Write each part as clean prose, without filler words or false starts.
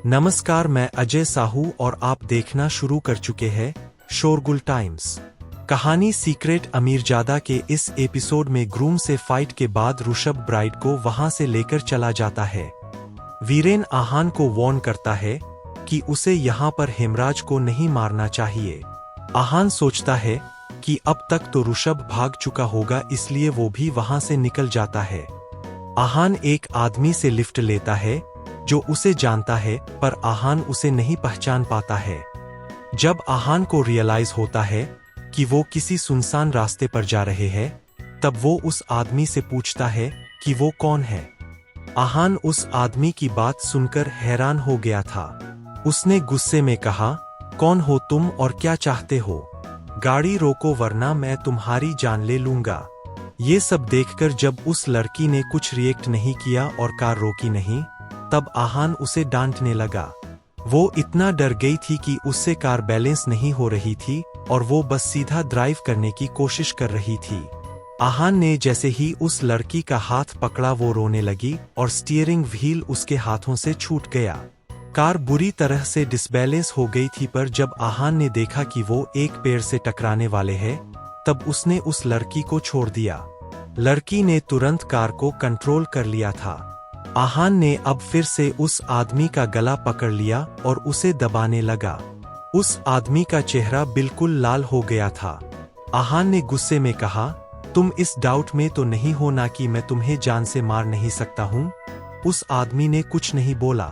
नमस्कार, मैं अजय साहू और आप देखना शुरू कर चुके हैं शोरगुल टाइम्स। कहानी सीक्रेट अमीरजादा के इस एपिसोड में ग्रूम से फाइट के बाद ऋषभ ब्राइड को वहां से लेकर चला जाता है। वीरेन आहान को वार्न करता है कि उसे यहां पर हेमराज को नहीं मारना चाहिए। आहान सोचता है कि अब तक तो ऋषभ भाग चुका होगा, इसलिए वो भी वहां से निकल जाता है। आहान एक आदमी से लिफ्ट लेता है जो उसे जानता है, पर आहान उसे नहीं पहचान पाता है। जब आहान को रियलाइज होता है कि वो किसी सुनसान रास्ते पर जा रहे हैं, तब वो उस आदमी से पूछता है कि वो कौन है। आहान उस आदमी की बात सुनकर हैरान हो गया था। उसने गुस्से में कहा, कौन हो तुम और क्या चाहते हो? गाड़ी रोको वरना मैं तुम्हारी जान ले लूंगा। ये सब देखकर जब उस लड़की ने कुछ रिएक्ट नहीं किया और कार रोकी नहीं, तब आहान उसे डांटने लगा। वो इतना डर गई थी कि उससे कार बैलेंस नहीं हो रही थी और वो बस सीधा ड्राइव करने की कोशिश कर रही थी। आहान ने जैसे ही उस लड़की का हाथ पकड़ा, वो रोने लगी और स्टीयरिंग व्हील उसके हाथों से छूट गया। कार बुरी तरह से डिसबैलेंस हो गई थी, पर जब आहान ने देखा कि वो एक पेड़ से टकराने वाले हैं, तब उसने उस लड़की को छोड़ दिया। लड़की ने तुरंत कार को कंट्रोल कर लिया था। आहान ने अब फिर से उस आदमी का गला पकड़ लिया और उसे दबाने लगा। उस आदमी का चेहरा बिल्कुल लाल हो गया था। आहान ने गुस्से में कहा, तुम इस डाउट में तो नहीं हो ना कि मैं तुम्हें जान से मार नहीं सकता हूँ? उस आदमी ने कुछ नहीं बोला।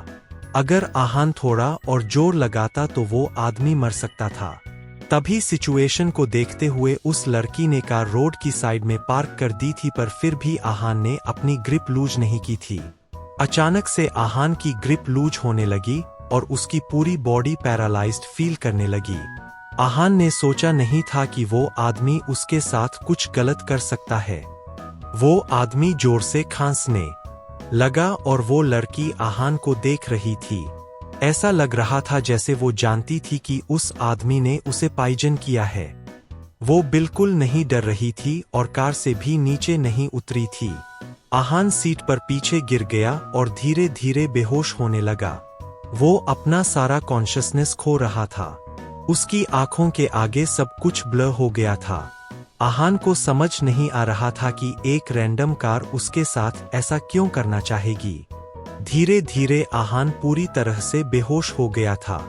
अगर आहान थोड़ा और जोर लगाता तो वो आदमी मर सकता था। तभी सिचुएशन को देखते हुए उस लड़की ने कार रोड की साइड में पार्क कर दी थी, पर फिर भी आहान ने अपनी ग्रिप लूज नहीं की थी। अचानक से आहान की ग्रिप लूज होने लगी और उसकी पूरी बॉडी पैरालाइज्ड फील करने लगी। आहान ने सोचा नहीं था कि वो आदमी उसके साथ कुछ गलत कर सकता है। वो आदमी जोर से खांसने लगा और वो लड़की आहान को देख रही थी। ऐसा लग रहा था जैसे वो जानती थी कि उस आदमी ने उसे पॉइजन किया है। वो बिल्कुल नहीं डर रही थी और कार से भी नीचे नहीं उतरी थी। आहान सीट पर पीछे गिर गया और धीरे धीरे बेहोश होने लगा। वो अपना सारा कॉन्शियसनेस खो रहा था। उसकी आंखों के आगे सब कुछ ब्लर हो गया था। आहान को समझ नहीं आ रहा था कि एक रैंडम कार उसके साथ ऐसा क्यों करना चाहेगी। धीरे धीरे आहान पूरी तरह से बेहोश हो गया था।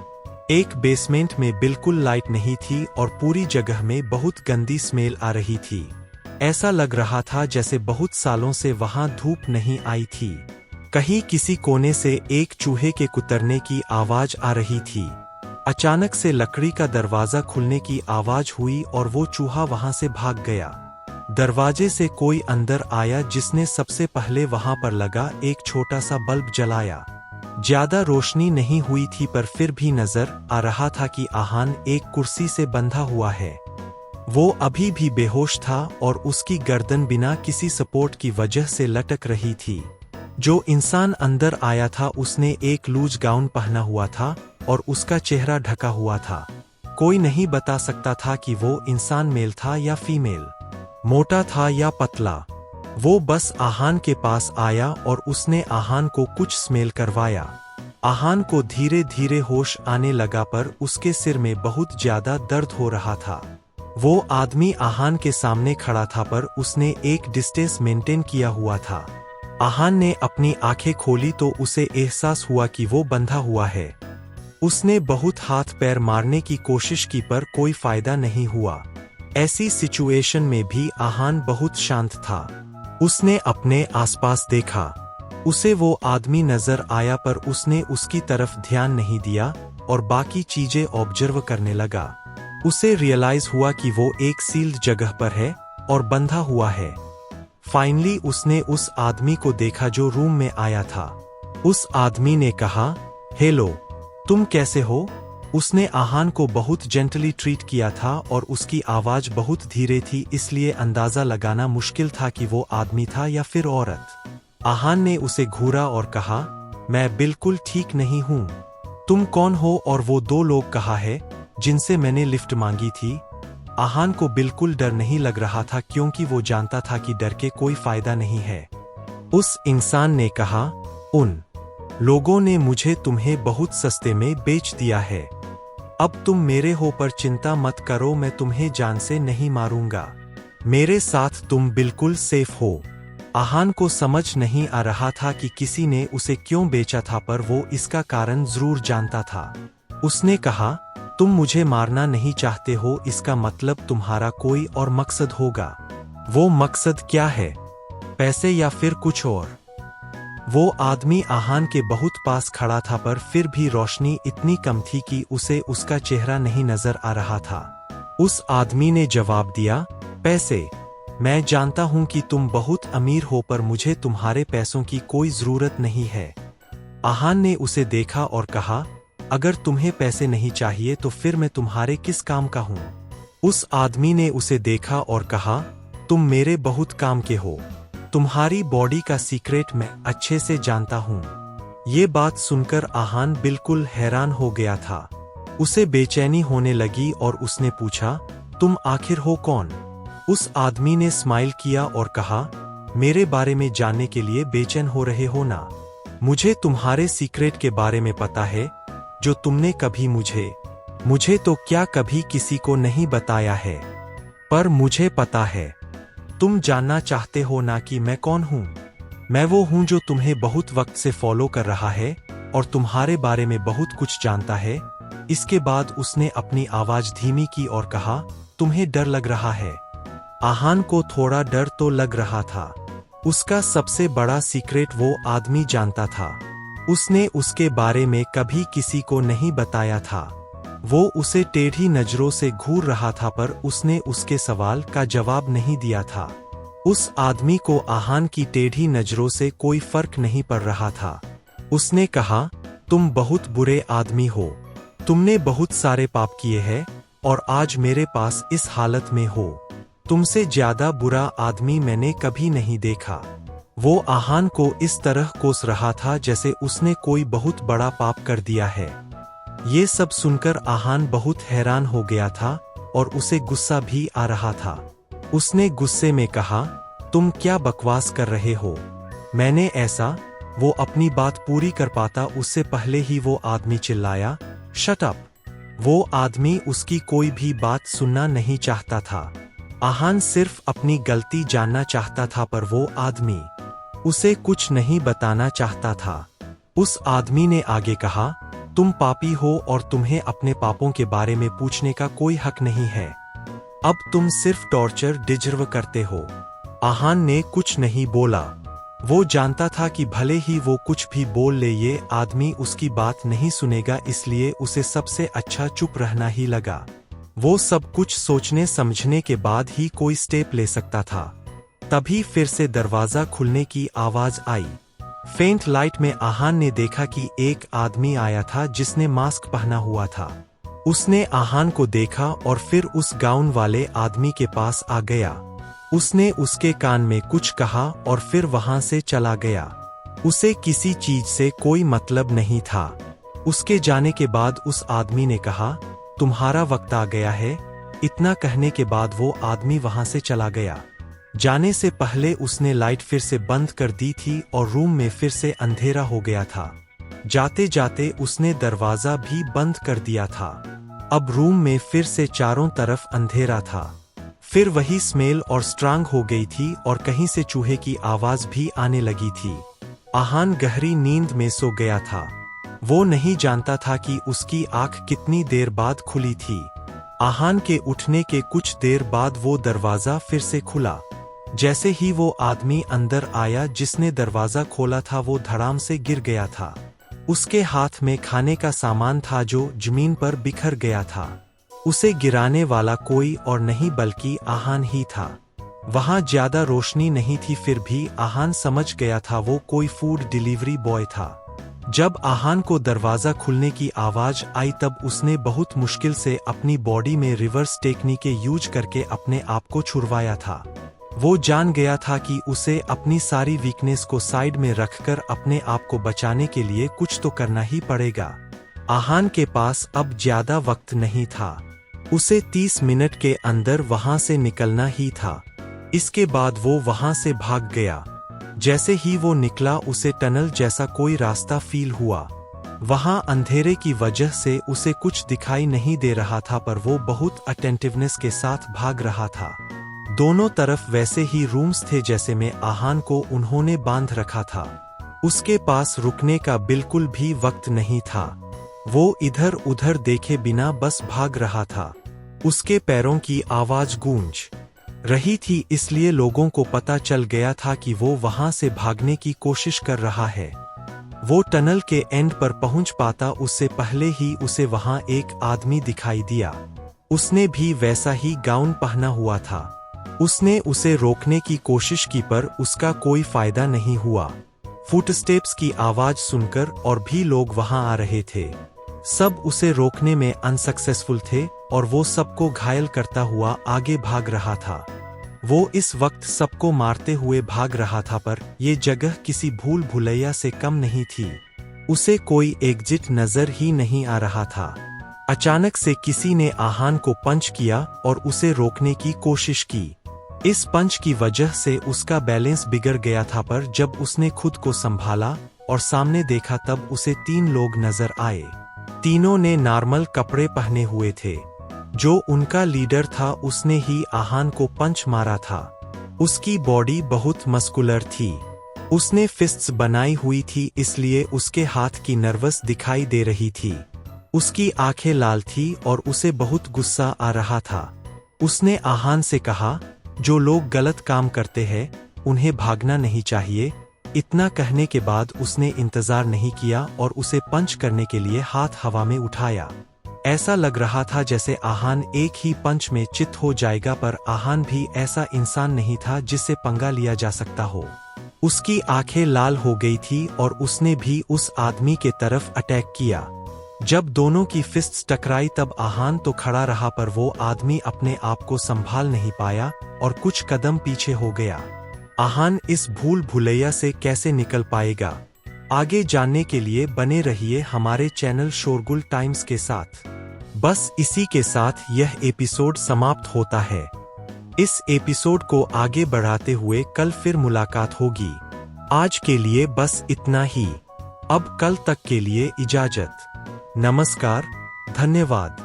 एक बेसमेंट में बिल्कुल लाइट नहीं थी और पूरी जगह में बहुत गंदी स्मेल आ रही थी। ऐसा लग रहा था जैसे बहुत सालों से वहां धूप नहीं आई थी। कहीं किसी कोने से एक चूहे के कुतरने की आवाज आ रही थी। अचानक से लकड़ी का दरवाजा खुलने की आवाज हुई और वो चूहा वहां से भाग गया। दरवाजे से कोई अंदर आया, जिसने सबसे पहले वहां पर लगा एक छोटा सा बल्ब जलाया। ज्यादा रोशनी नहीं हुई थी, पर फिर भी नजर आ रहा था कि आहान एक कुर्सी से बंधा हुआ है। वो अभी भी बेहोश था और उसकी गर्दन बिना किसी सपोर्ट की वजह से लटक रही थी। जो इंसान अंदर आया था उसने एक लूज गाउन पहना हुआ था और उसका चेहरा ढका हुआ था। कोई नहीं बता सकता था कि वो इंसान मेल था या फीमेल, मोटा था या पतला। वो बस आहान के पास आया और उसने आहान को कुछ स्मेल करवाया। आहान को धीरे धीरे होश आने लगा, पर उसके सिर में बहुत ज्यादा दर्द हो रहा था। वो आदमी आहान के सामने खड़ा था, पर उसने एक डिस्टेंस मेंटेन किया हुआ था। आहान ने अपनी आंखें खोली तो उसे एहसास हुआ कि वो बंधा हुआ है। उसने बहुत हाथ पैर मारने की कोशिश की, पर कोई फायदा नहीं हुआ। ऐसी सिचुएशन में भी आहान बहुत शांत था। उसने अपने आसपास देखा। उसे वो आदमी नजर आया, पर उसने उसकी तरफ ध्यान नहीं दिया और बाकी चीजें ऑब्जर्व करने लगा। उसे रियलाइज हुआ कि वो एक सील्ड जगह पर है और बंधा हुआ है। फाइनली उसने उस आदमी को देखा जो रूम में आया था। उस आदमी ने कहा, हेलो, तुम कैसे हो? उसने आहान को बहुत जेंटली ट्रीट किया था और उसकी आवाज बहुत धीरे थी, इसलिए अंदाजा लगाना मुश्किल था कि वो आदमी था या फिर औरत। आहान ने उसे घूरा और कहा, मैं बिल्कुल ठीक नहीं हूँ। तुम कौन हो और वो दो लोग कहाँ है जिनसे मैंने लिफ्ट मांगी थी? आहान को बिल्कुल डर नहीं लग रहा था, क्योंकि वो जानता था कि डर के कोई फायदा नहीं है। उस इंसान ने कहा, उन लोगों ने मुझे तुम्हें बहुत सस्ते में बेच दिया है। अब तुम मेरे हो पर चिंता मत करो, मैं तुम्हें जान से नहीं मारूंगा। मेरे साथ तुम बिल्कुल सेफ हो। आहान को समझ नहीं आ रहा था कि किसी ने उसे क्यों बेचा था, पर वो इसका कारण जरूर जानता था। उसने कहा, तुम मुझे मारना नहीं चाहते हो, इसका मतलब तुम्हारा कोई और मकसद होगा। वो मकसद क्या है? पैसे या फिर कुछ और? वो आदमी आहान के बहुत पास खड़ा था, पर फिर भी रोशनी इतनी कम थी कि उसे उसका चेहरा नहीं नजर आ रहा था। उस आदमी ने जवाब दिया, पैसे। मैं जानता हूं कि तुम बहुत अमीर हो, पर मुझे तुम्हारे पैसों की कोई जरूरत नहीं है। आहान ने उसे देखा और कहा, अगर तुम्हें पैसे नहीं चाहिए तो फिर मैं तुम्हारे किस काम का हूं? उस आदमी ने उसे देखा और कहा, तुम मेरे बहुत काम के हो। तुम्हारी बॉडी का सीक्रेट मैं अच्छे से जानता हूं। ये बात सुनकर आहान बिल्कुल हैरान हो गया था। उसे बेचैनी होने लगी और उसने पूछा, तुम आखिर हो कौन? उस आदमी ने स्माइल किया और कहा, मेरे बारे में जानने के लिए बेचैन हो रहे हो ना? मुझे तुम्हारे सीक्रेट के बारे में पता है, जो तुमने कभी मुझे तो क्या कभी किसी को नहीं बताया है, पर मुझे पता है। तुम जानना चाहते हो ना कि मैं कौन हूं? मैं वो हूं जो तुम्हें बहुत वक्त से फॉलो कर रहा है और तुम्हारे बारे में बहुत कुछ जानता है। इसके बाद उसने अपनी आवाज धीमी की और कहा, तुम्हें डर लग रहा है? आहान को थोड़ा डर तो लग रहा था। उसका सबसे बड़ा सीक्रेट वो आदमी जानता था। उसने उसके बारे में कभी किसी को नहीं बताया था। वो उसे टेढ़ी नजरों से घूर रहा था, पर उसने उसके सवाल का जवाब नहीं दिया था। उस आदमी को आहान की टेढ़ी नजरों से कोई फर्क नहीं पड़ रहा था। उसने कहा, तुम बहुत बुरे आदमी हो। तुमने बहुत सारे पाप किए हैं और आज मेरे पास इस हालत में हो। तुमसे ज्यादा बुरा आदमी मैंने कभी नहीं देखा। वो आहान को इस तरह कोस रहा था जैसे उसने कोई बहुत बड़ा पाप कर दिया है। ये सब सुनकर आहान बहुत हैरान हो गया था और उसे गुस्सा भी आ रहा था। उसने गुस्से में कहा, तुम क्या बकवास कर रहे हो? मैंने ऐसा। वो अपनी बात पूरी कर पाता उससे पहले ही वो आदमी चिल्लाया, शट अप। वो आदमी उसकी कोई भी बात सुनना नहीं चाहता था। आहान सिर्फ अपनी गलती जानना चाहता था, पर वो आदमी उसे कुछ नहीं बताना चाहता था। उस आदमी ने आगे कहा, तुम पापी हो और तुम्हें अपने पापों के बारे में पूछने का कोई हक नहीं है। अब तुम सिर्फ टॉर्चर डिजर्व करते हो। आहान ने कुछ नहीं बोला। वो जानता था कि भले ही वो कुछ भी बोल ले, ये आदमी उसकी बात नहीं सुनेगा, इसलिए उसे सबसे अच्छा चुप रहना ही लगा। वो सब कुछ सोचने समझने के बाद ही कोई स्टेप ले सकता था। तभी फिर से दरवाजा खुलने की आवाज आई। फेंट लाइट में आहान ने देखा कि एक आदमी आया था जिसने मास्क पहना हुआ था। उसने आहान को देखा और फिर उस गाउन वाले आदमी के पास आ गया। उसने उसके कान में कुछ कहा और फिर वहां से चला गया। उसे किसी चीज से कोई मतलब नहीं था। उसके जाने के बाद उस आदमी ने कहा, तुम्हारा वक्त आ गया है। इतना कहने के बाद वो आदमी वहां से चला गया। जाने से पहले उसने लाइट फिर से बंद कर दी थी और रूम में फिर से अंधेरा हो गया था। जाते जाते उसने दरवाजा भी बंद कर दिया था। अब रूम में फिर से चारों तरफ अंधेरा था। फिर वही स्मेल और स्ट्रांग हो गई थी और कहीं से चूहे की आवाज भी आने लगी थी। आहान गहरी नींद में सो गया था। वो नहीं जानता था कि उसकी आंख कितनी देर बाद खुली थी। आहान के उठने के कुछ देर बाद वो दरवाजा फिर से खुला। जैसे ही वो आदमी अंदर आया जिसने दरवाजा खोला था, वो धड़ाम से गिर गया था। उसके हाथ में खाने का सामान था जो जमीन पर बिखर गया था। उसे गिराने वाला कोई और नहीं बल्कि आहान ही था। वहां ज्यादा रोशनी नहीं थी, फिर भी आहान समझ गया था वो कोई फूड डिलीवरी बॉय था। जब आहान को दरवाजा खुलने की आवाज आई तब उसने बहुत मुश्किल से अपनी बॉडी में रिवर्स टेक्निक यूज करके अपने आप को छुड़वाया था। वो जान गया था कि उसे अपनी सारी वीकनेस को साइड में रखकर अपने आप को बचाने के लिए कुछ तो करना ही पड़ेगा। आहान के पास अब ज्यादा वक्त नहीं था। उसे 30 मिनट के अंदर वहां से निकलना ही था। इसके बाद वो वहां से भाग गया। जैसे ही वो निकला उसे टनल जैसा कोई रास्ता फील हुआ। वहां अंधेरे की वजह से उसे कुछ दिखाई नहीं दे रहा था, पर वो बहुत अटेंटिवनेस के साथ भाग रहा था। दोनों तरफ वैसे ही रूम्स थे जैसे में आहान को उन्होंने बांध रखा था। उसके पास रुकने का बिल्कुल भी वक्त नहीं था। वो इधर उधर देखे बिना बस भाग रहा था। उसके पैरों की आवाज गूंज रही थी, इसलिए लोगों को पता चल गया था कि वो वहां से भागने की कोशिश कर रहा है। वो टनल के एंड पर पहुंच पाता उससे पहले ही उसे वहां एक आदमी दिखाई दिया। उसने भी वैसा ही गाउन पहना हुआ था। उसने उसे रोकने की कोशिश की पर उसका कोई फायदा नहीं हुआ। फुटस्टेप्स की आवाज सुनकर और भी लोग वहां आ रहे थे। सब उसे रोकने में अनसक्सेसफुल थे और वो सबको घायल करता हुआ आगे भाग रहा था। वो इस वक्त सबको मारते हुए भाग रहा था, पर ये जगह किसी भूल भुलैया से कम नहीं थी। उसे कोई एग्जिट नजर ही नहीं आ रहा था। अचानक से किसी ने आहान को पंच किया और उसे रोकने की कोशिश की। इस पंच की वजह से उसका बैलेंस बिगड़ गया था, पर जब उसने खुद को संभाला और सामने देखा तब उसे 3 लोग नजर आए। तीनों ने नॉर्मल कपड़े पहने हुए थे। जो उनका लीडर था उसने ही आहान को पंच मारा था। उसकी बॉडी बहुत मस्कुलर थी। उसने फिस्ट्स बनाई हुई थी, इसलिए उसके हाथ की नर्वस दिखाई दे रही थी। उसकी आंखें लाल थी और उसे बहुत गुस्सा आ रहा था। उसने आहान से कहा, जो लोग गलत काम करते हैं उन्हें भागना नहीं चाहिए। इतना कहने के बाद उसने इंतजार नहीं किया और उसे पंच करने के लिए हाथ हवा में उठाया। ऐसा लग रहा था जैसे आहान एक ही पंच में चित हो जाएगा, पर आहान भी ऐसा इंसान नहीं था जिससे पंगा लिया जा सकता हो। उसकी आंखें लाल हो गई थी और उसने भी उस आदमी के तरफ अटैक किया। जब दोनों की फिस्ट्स टकराई तब आहान तो खड़ा रहा, पर वो आदमी अपने आप को संभाल नहीं पाया और कुछ कदम पीछे हो गया। आहान इस भूल भुलैया से कैसे निकल पाएगा? आगे जानने के लिए बने रहिए हमारे चैनल शोरगुल टाइम्स के साथ। बस इसी के साथ यह एपिसोड समाप्त होता है। इस एपिसोड को आगे बढ़ाते हुए कल फिर मुलाकात होगी। आज के लिए बस इतना ही। अब कल तक के लिए इजाजत। नमस्कार, धन्यवाद।